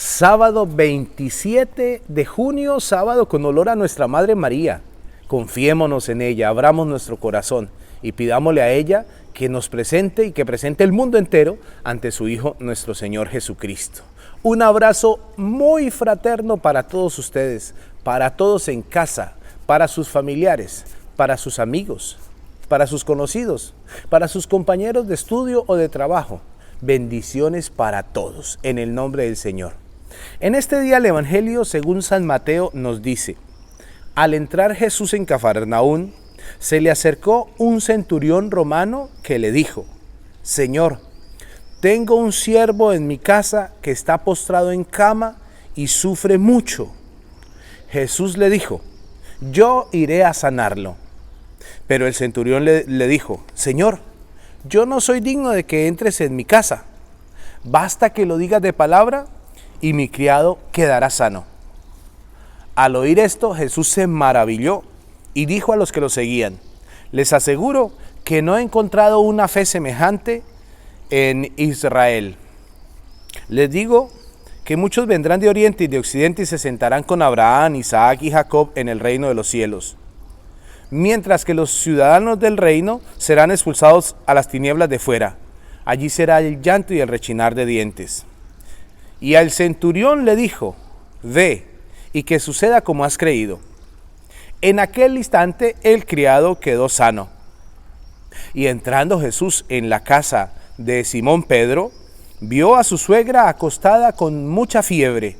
Sábado 27 de junio, sábado con olor a nuestra Madre María. Confiémonos en ella, abramos nuestro corazón y pidámosle a ella que nos presente y que presente el mundo entero ante su Hijo, nuestro Señor Jesucristo. Un abrazo muy fraterno para todos ustedes, para todos en casa, para sus familiares, para sus amigos, para sus conocidos, para sus compañeros de estudio o de trabajo. Bendiciones para todos, en el nombre del Señor. En este día el Evangelio, según San Mateo, nos dice: al entrar Jesús en Cafarnaún, se le acercó un centurión romano que le dijo: Señor, tengo un siervo en mi casa que está postrado en cama y sufre mucho. Jesús le dijo: yo iré a sanarlo. Pero el centurión le dijo: Señor, yo no soy digno de que entres en mi casa. Basta que lo digas de palabra y mi criado quedará sano. Al oír esto, Jesús se maravilló y dijo a los que lo seguían: les aseguro que no he encontrado una fe semejante en Israel. Les digo que muchos vendrán de oriente y de occidente y se sentarán con Abraham, Isaac y Jacob en el reino de los cielos, mientras que los ciudadanos del reino serán expulsados a las tinieblas de fuera. Allí será el llanto y el rechinar de dientes. Y al centurión le dijo: ve, y que suceda como has creído. En aquel instante el criado quedó sano. Y entrando Jesús en la casa de Simón Pedro, vio a su suegra acostada con mucha fiebre.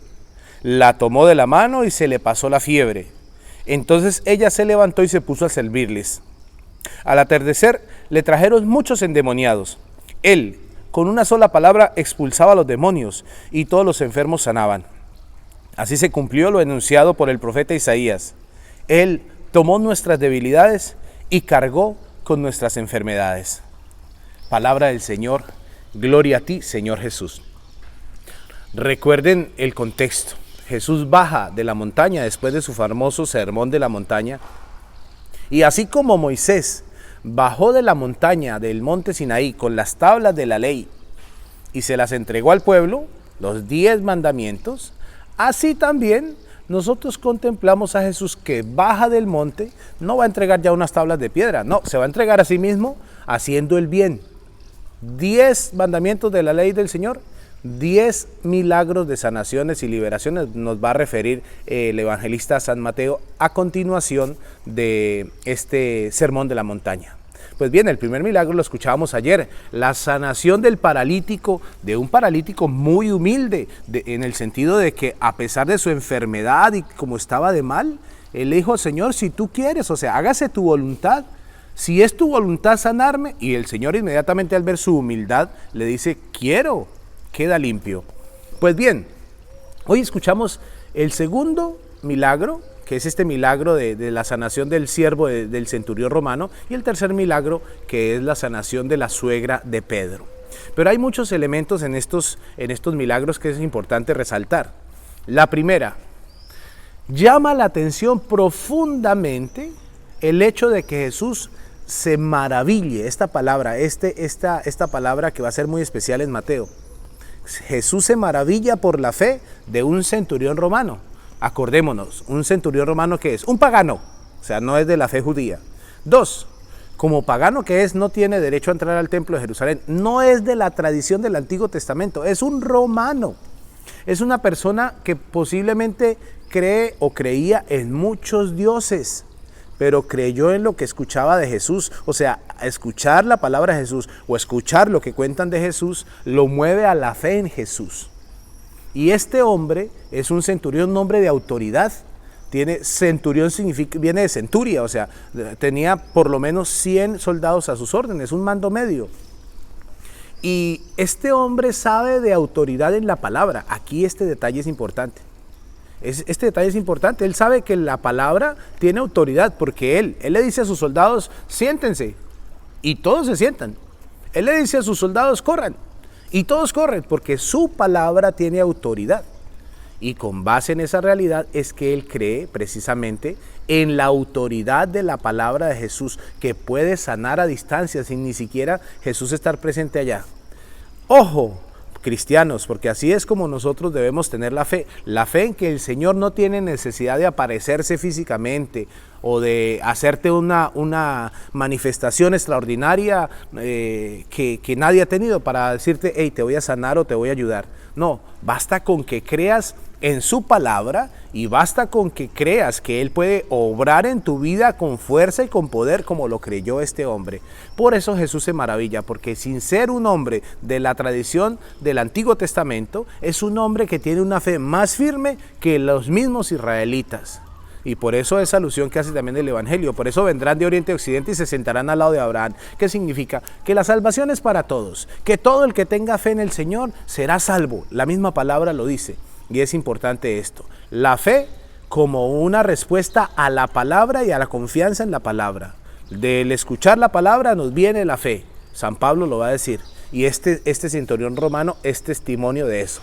La tomó de la mano y se le pasó la fiebre. Entonces ella se levantó y se puso a servirles. Al atardecer le trajeron muchos endemoniados. Él, con una sola palabra, expulsaba a los demonios y todos los enfermos sanaban. Así se cumplió lo enunciado por el profeta Isaías: Él tomó nuestras debilidades y cargó con nuestras enfermedades. Palabra del Señor. Gloria a ti, Señor Jesús. Recuerden el contexto. Jesús baja de la montaña después de su famoso sermón de la montaña. Y así como Moisés bajó de la montaña del monte Sinaí con las tablas de la ley y se las entregó al pueblo, los 10 mandamientos, así también nosotros contemplamos a Jesús que baja del monte. No va a entregar ya unas tablas de piedra, no, se va a entregar a sí mismo haciendo el bien. 10 mandamientos de la ley del Señor, 10 milagros de sanaciones y liberaciones nos va a referir el evangelista San Mateo a continuación de este sermón de la montaña. Pues bien, el primer milagro lo escuchábamos ayer: la sanación del paralítico, de un paralítico muy humilde, en el sentido de que a pesar de su enfermedad y como estaba de mal, él le dijo: Señor, si tú quieres, o sea, hágase tu voluntad. Si es tu voluntad sanarme. Y el Señor inmediatamente, al ver su humildad, le dice: quiero, queda limpio. Pues bien, hoy escuchamos el segundo milagro, que es este milagro de la sanación del siervo del centurión romano, y el tercer milagro, que es la sanación de la suegra de Pedro. Pero hay muchos elementos en estos milagros que es importante resaltar. La primera, llama la atención profundamente el hecho de que Jesús se maraville. Esta palabra, esta palabra que va a ser muy especial en Mateo. Jesús se maravilla por la fe de un centurión romano. Acordémonos, un centurión romano que es un pagano, o sea, no es de la fe judía. 2, como pagano que es, no tiene derecho a entrar al templo de Jerusalén, no es de la tradición del Antiguo Testamento, es un romano. Es una persona que posiblemente cree o creía en muchos dioses, pero creyó en lo que escuchaba de Jesús. O sea, escuchar la palabra de Jesús o escuchar lo que cuentan de Jesús lo mueve a la fe en Jesús. Y este hombre es un centurión, un hombre de autoridad. Centurión viene de centuria, o sea, tenía por lo menos 100 soldados a sus órdenes, un mando medio. Y este hombre sabe de autoridad en la palabra. Aquí este detalle es importante. Este detalle es importante. Él sabe que la palabra tiene autoridad porque él le dice a sus soldados: siéntense, y todos se sientan. Él le dice a sus soldados: corran, y todos corren, porque su palabra tiene autoridad. Y con base en esa realidad es que él cree precisamente en la autoridad de la palabra de Jesús, que puede sanar a distancia sin ni siquiera Jesús estar presente allá. Ojo, cristianos, porque así es como nosotros debemos tener la fe en que el Señor no tiene necesidad de aparecerse físicamente o de hacerte una manifestación extraordinaria que nadie ha tenido para decirte, hey, te voy a sanar o te voy a ayudar. No, basta con que creas en su palabra y basta con que creas que Él puede obrar en tu vida con fuerza y con poder como lo creyó este hombre. Por eso Jesús se maravilla, porque sin ser un hombre de la tradición del Antiguo Testamento, es un hombre que tiene una fe más firme que los mismos israelitas. Y por eso esa alusión que hace también el Evangelio, por eso vendrán de oriente a occidente y se sentarán al lado de Abraham. ¿Qué significa? Que la salvación es para todos, que todo el que tenga fe en el Señor será salvo. La misma palabra lo dice. Y es importante esto, la fe como una respuesta a la palabra y a la confianza en la palabra. Del escuchar la palabra nos viene la fe, San Pablo lo va a decir, y este centurión romano es testimonio de eso.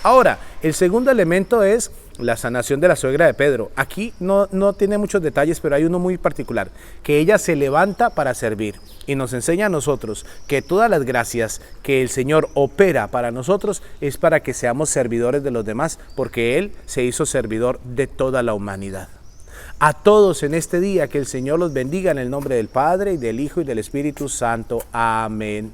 Ahora, el segundo elemento es la sanación de la suegra de Pedro. Aquí no tiene muchos detalles, pero hay uno muy particular, que ella se levanta para servir y nos enseña a nosotros que todas las gracias que el Señor opera para nosotros es para que seamos servidores de los demás, porque Él se hizo servidor de toda la humanidad. A todos en este día que el Señor los bendiga en el nombre del Padre, y del Hijo, y del Espíritu Santo. Amén.